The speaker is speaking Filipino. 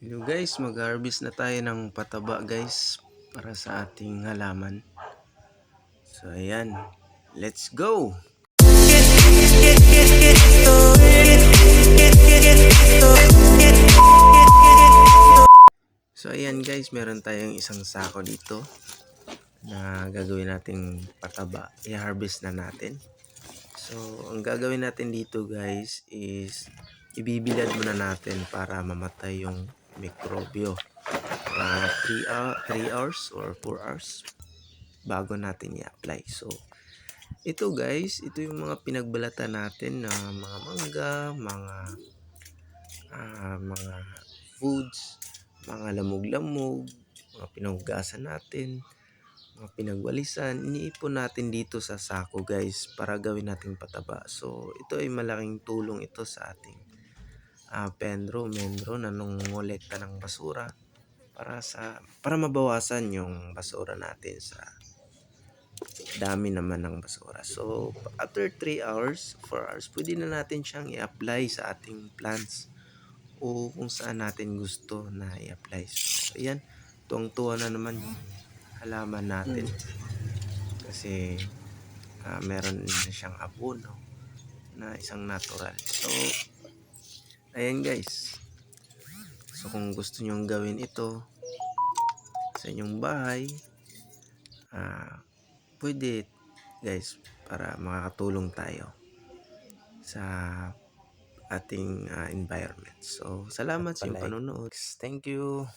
Hello guys, mag-harvest na tayo ng pataba guys para sa ating halaman. So ayan, let's go! So ayan guys, meron tayong isang sako dito na gagawin nating pataba. I-harvest na natin. So ang gagawin natin dito guys is ibibilad muna natin para mamatay yung mikrobyo. 3 hours or 4 hours bago natin i-apply. So ito guys, ito yung mga pinagbalatan natin na mga mangga, mga foods, mga lamog-lamog, mga pinanggasan natin, mga pinagwalisan, iniipon natin dito sa sako guys para gawin nating pataba. So ito ay malaking tulong ito sa ating menro na nangongolekta ng basura para mabawasan yung basura natin sa dami naman ng basura. So after 3 hours, 4 hours, pwede na natin siyang i-apply sa ating plants o kung saan natin gusto na i-apply. So ayan, tuwang-tuwa na naman yung halaman natin kasi meron na siyang abono na isang natural. So ayan guys, so kung gusto nyong gawin ito sa inyong bahay, pwede guys para makakatulong tayo sa ating environment. So salamat sa iyong panonood. Thank you.